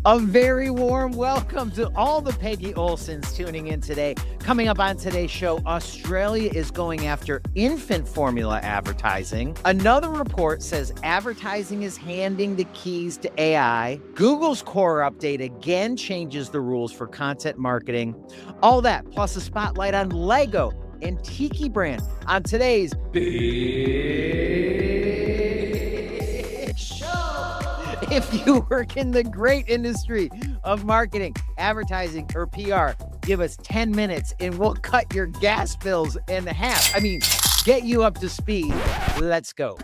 A very warm welcome to all the Peggy Olsons tuning in today. Coming up on today's show, Australia is going after infant formula advertising. Another report says advertising is handing the keys to AI. Google's core update again changes the rules for content marketing. All that, plus a spotlight on Lego and Tiki Brand on today's Big Show. If you work in the great industry of marketing, advertising, or PR, give us 10 minutes and we'll cut your gas bills in half. I mean, get you up to speed. Let's go.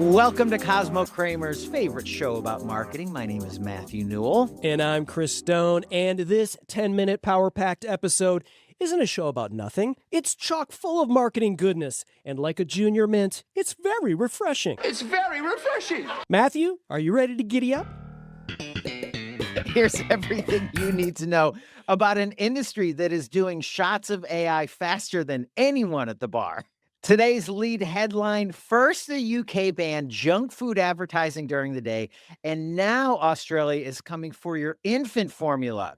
Welcome to Cosmo Kramer's favorite show about marketing. My name is Matthew Newell. And I'm Chris Stone. And this 10-minute power-packed episode isn't a show about nothing. It's chock full of marketing goodness. And like a junior mint, it's very refreshing. It's very refreshing. Matthew, are you ready to giddy up? Here's everything you need to know about an industry that is doing shots of AI faster than anyone at the bar. Today's lead headline: first, the UK banned junk food advertising during the day, and now Australia is coming for your infant formula.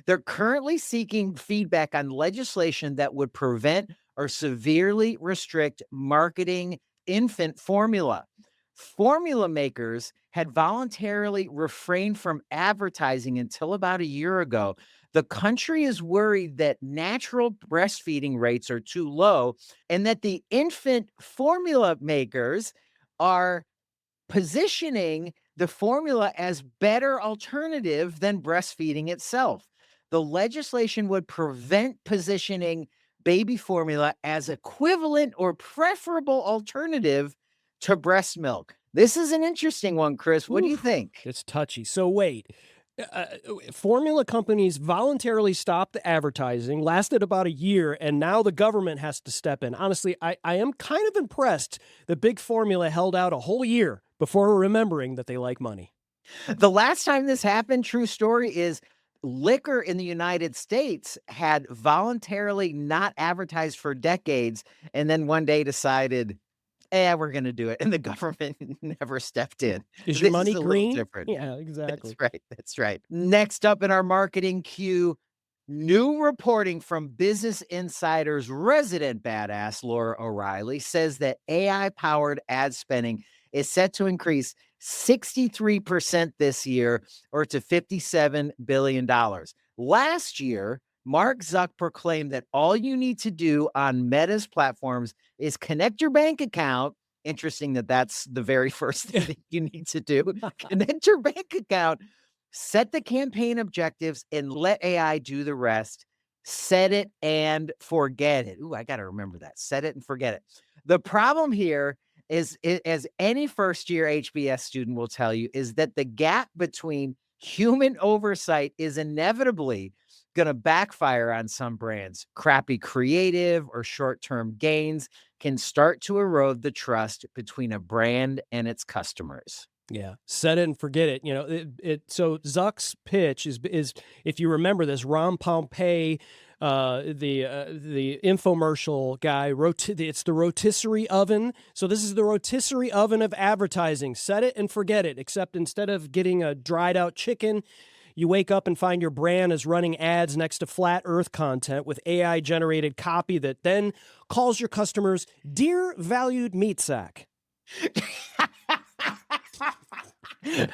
They're currently seeking feedback on legislation that would prevent or severely restrict marketing infant formula. Formula makers had voluntarily refrained from advertising until about a year ago. The country is worried that natural breastfeeding rates are too low and that the infant formula makers are positioning the formula as better alternative than breastfeeding itself. The legislation would prevent positioning baby formula as equivalent or preferable alternative to breast milk. This is an interesting one, Chris. What do you think? It's touchy. So wait. Formula companies voluntarily stopped the advertising, lasted about a year, and now the government has to step in. Honestly, I am kind of impressed that Big Formula held out a whole year before remembering that they like money. The last time this happened, true story, is liquor in the United States had voluntarily not advertised for decades, and then one day decided, we're going to do it. And the government never stepped in. Is your This money a little green? different. Yeah, exactly. That's right. Next up in our marketing queue, new reporting from Business Insider's resident badass, Laura O'Reilly, says that AI-powered ad spending is set to increase 63% this year, or to $57 billion. Last year, Mark Zuck proclaimed that all you need to do on Meta's platforms is connect your bank account. Interesting that that's the very first thing that you need to do. Connect your bank account, set the campaign objectives, and let AI do the rest. Set it and forget it. Ooh, I got to remember that. Set it and forget it. The problem here is, as any first-year HBS student will tell you, is that the gap between human oversight is inevitably going to backfire on some brands. Crappy creative or short-term gains can start to erode the trust between a brand and its customers. Yeah, set it and forget it. You know, so Zuck's pitch is if you remember this, Ron Pompei, the infomercial guy, it's the rotisserie oven. So this is the rotisserie oven of advertising. Set it and forget it. Except instead of getting a dried out chicken, you wake up and find your brand is running ads next to flat earth content with AI generated copy that then calls your customers "Dear valued meat sack."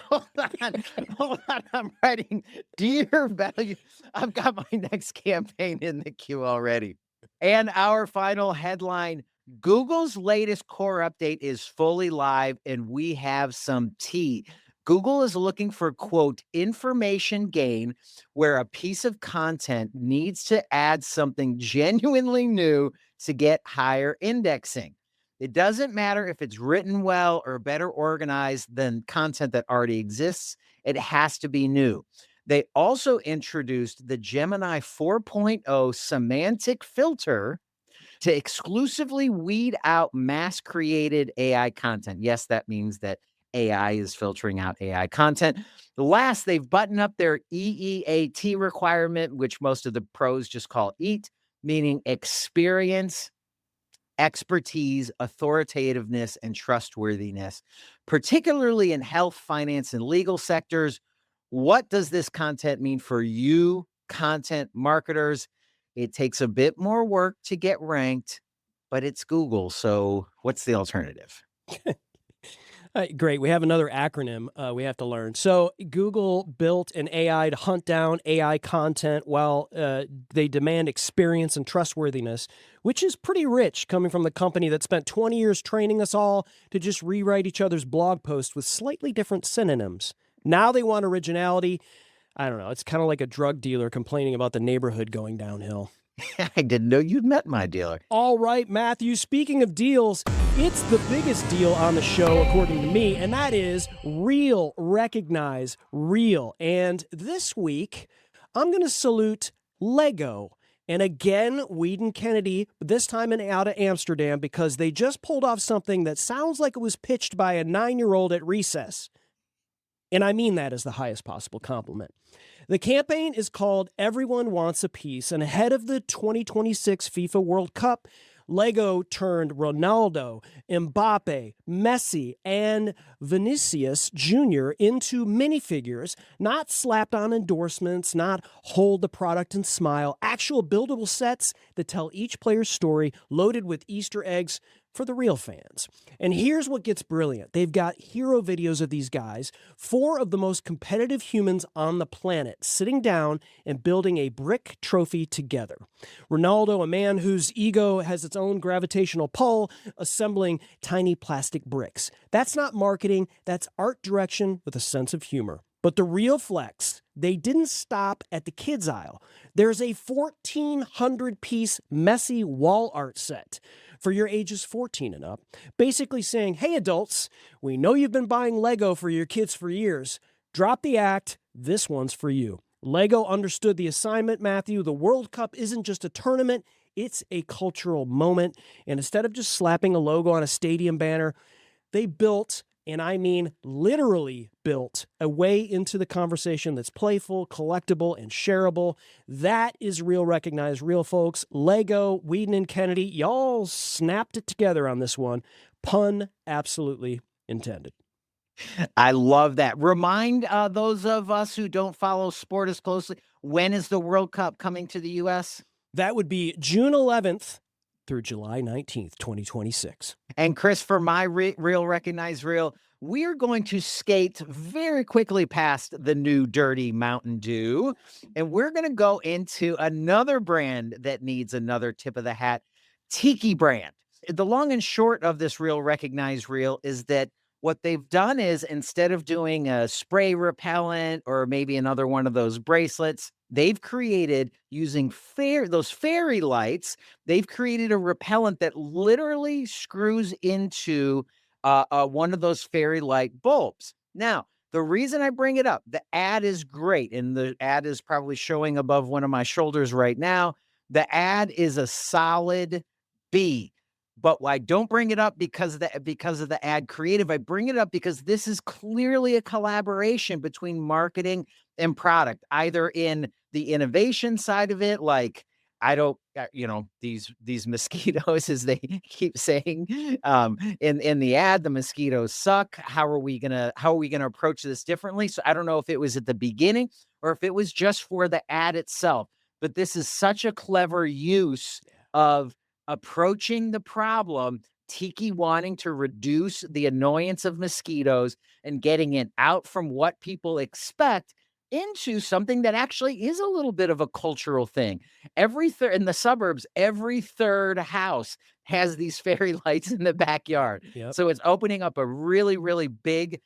Hold on. I'm writing "Dear value." I've got my next campaign in the queue already. And our final headline: Google's latest core update is fully live, and we have some tea. Google is looking for, quote, information gain, where a piece of content needs to add something genuinely new to get higher indexing. It doesn't matter if it's written well or better organized than content that already exists. It has to be new. They also introduced the Gemini 4.0 semantic filter to exclusively weed out mass-created AI content. Yes, that means that AI is filtering out AI content. Last, they've buttoned up their EEAT requirement, which most of the pros just call EAT, meaning experience, expertise, authoritativeness, and trustworthiness, particularly in health, finance, and legal sectors. What does this content mean for you, content marketers? It takes a bit more work to get ranked, but it's Google. So, what's the alternative? Great. We have another acronym we have to learn. So Google built an AI to hunt down AI content while they demand experience and trustworthiness, which is pretty rich coming from the company that spent 20 years training us all to just rewrite each other's blog posts with slightly different synonyms. Now they want originality. I don't know. It's kind of like a drug dealer complaining about the neighborhood going downhill. I didn't know you'd met my dealer. All right, Matthew, speaking of deals, it's the biggest deal on the show, according to me, and that is real, recognize real. And this week, I'm going to salute Lego. And again, Wieden+Kennedy, this time out of Amsterdam, because they just pulled off something that sounds like it was pitched by a 9-year-old at recess. And I mean that as the highest possible compliment. The campaign is called Everyone Wants a Piece, and ahead of the 2026 FIFA World Cup, Lego turned Ronaldo, Mbappe, Messi, and Vinicius Jr. into minifigures, not slapped on endorsements, not hold the product and smile, actual buildable sets that tell each player's story, loaded with Easter eggs for the real fans. And here's what gets brilliant. They've got hero videos of these guys, 4 of the most competitive humans on the planet, sitting down and building a brick trophy together. Ronaldo, a man whose ego has its own gravitational pull, assembling tiny plastic bricks. That's not marketing, that's art direction with a sense of humor. But the real flex, they didn't stop at the kids' aisle. There's a 1,400-piece Messi wall art set for your ages 14 and up, basically saying, hey, adults, we know you've been buying Lego for your kids for years. Drop the act. This one's for you. Lego understood the assignment, Matthew. The World Cup isn't just a tournament. It's a cultural moment. And instead of just slapping a logo on a stadium banner, they built, and I mean literally built, a way into the conversation that's playful, collectible, and shareable. That is real, recognized real, folks. Lego, Wieden+Kennedy, y'all snapped it together on this one. Pun absolutely intended. I love that. Remind those of us who don't follow sport as closely, when is the World Cup coming to the U.S.? That would be June 11th through July 19th, 2026. And Chris, for my real, recognize real, we are going to skate very quickly past the new dirty Mountain Dew, and we're going to go into another brand that needs another tip of the hat, Tiki Brand. The long and short of this real, recognize real is that what they've done is, instead of doing a spray repellent or maybe another one of those bracelets, they've created, using those fairy lights, they've created a repellent that literally screws into one of those fairy light bulbs. Now, the reason I bring it up, the ad is great, and the ad is probably showing above one of my shoulders right now. The ad is a solid B. But I don't bring it up because of the ad creative. I bring it up because this is clearly a collaboration between marketing and product, either in the innovation side of it, like, I don't, these mosquitoes, as they keep saying, in the ad, the mosquitoes suck. How are we gonna approach this differently? So I don't know if it was at the beginning or if it was just for the ad itself. But this is such a clever use of approaching the problem, Tiki wanting to reduce the annoyance of mosquitoes and getting it out from what people expect into something that actually is a little bit of a cultural thing. In the suburbs, every third house has these fairy lights in the backyard. Yep. So it's opening up a really, really big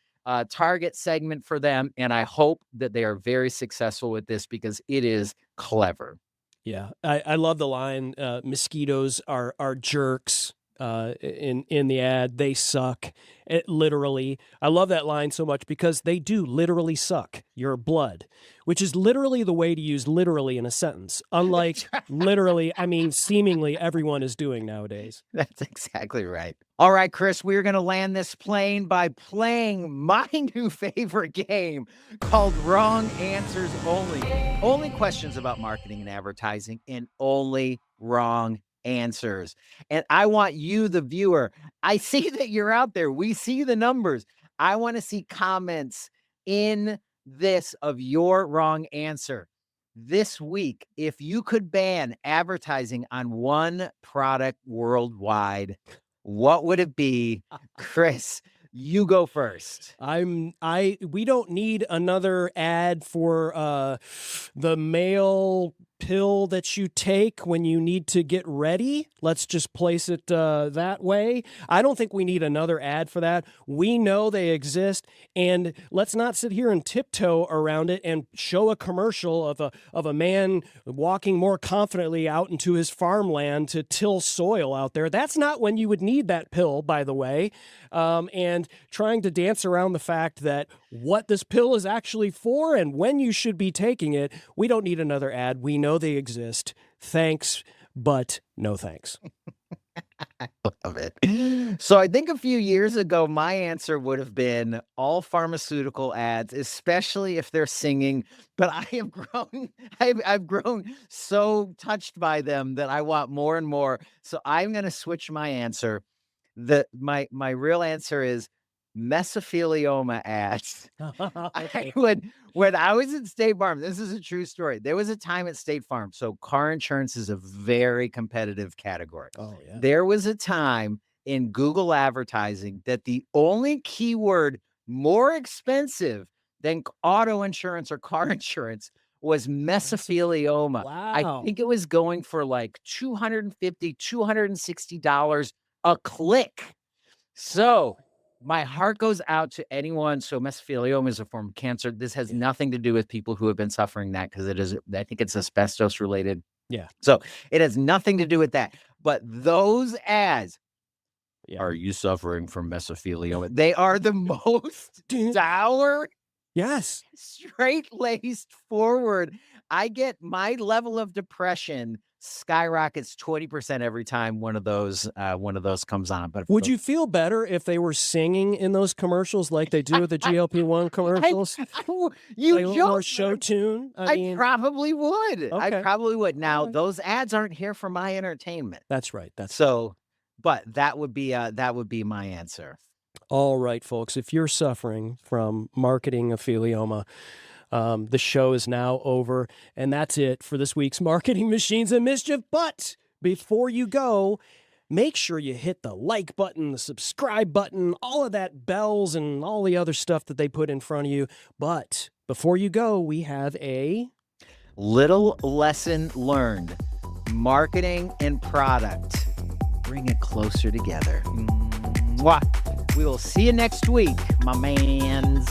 target segment for them. And I hope that they are very successful with this because it is clever. Yeah, I love the line, mosquitoes are jerks. in the ad. They suck. It literally. I love that line so much because they do literally suck your blood, which is literally the way to use literally in a sentence. Unlike literally, I mean, seemingly everyone is doing nowadays. That's exactly right. All right, Chris, we're going to land this plane by playing my new favorite game called Wrong Answers Only. Only questions about marketing and advertising and only wrong answers. And I want you, the viewer, I see that you're out there. We see the numbers. I want to see comments in this of your wrong answer. This week, if you could ban advertising on one product worldwide, what would it be? Chris, you go first. We don't need another ad for the male pill that you take when you need to get ready. Let's just place it that way. I don't think we need another ad for that. We know they exist, and let's not sit here and tiptoe around it and show a commercial of a man walking more confidently out into his farmland to till soil out there. That's not when you would need that pill, by the way. And trying to dance around the fact that what this pill is actually for and when you should be taking it. We don't need another ad. We know they exist. Thanks, but no thanks. I love it. So I think a few years ago, my answer would have been all pharmaceutical ads, especially if they're singing. But I have grown, I've grown so touched by them that I want more and more. So I'm going to switch my answer. My real answer is mesothelioma ads. Okay. When I was at State Farm, this is a true story. There was a time at State Farm. So car insurance is a very competitive category. Oh, yeah. There was a time in Google advertising that the only keyword more expensive than auto insurance or car insurance was mesothelioma. I Wow. think it was going for like $250, $260 a click. So my heart goes out to anyone. So mesothelioma is a form of cancer. This has nothing to do with people who have been suffering that because it is, I think it's asbestos related. Yeah. So it has nothing to do with that. But those ads, Yeah. are you suffering from mesothelioma? They are the most dour, Yes. straight-laced forward. I get my level of depression skyrockets 20% every time one of those comes on. But Would you feel better if they were singing in those commercials like they do with the GLP-1 commercials? You Like a little more show tune? I probably would. I Okay. probably would. Now, Alright. those ads aren't here for my entertainment. That's right. So, but that would be my answer. All right, folks. If you're suffering from marketing aphelioma, the show is now over, and that's it for this week's Marketing Machines and Mischief. But before you go, make sure you hit the like button, the subscribe button, all of that bells and all the other stuff that they put in front of you. But before you go, we have a little lesson learned. Marketing and product. Bring it closer together. Mwah. We will see you next week, my mans.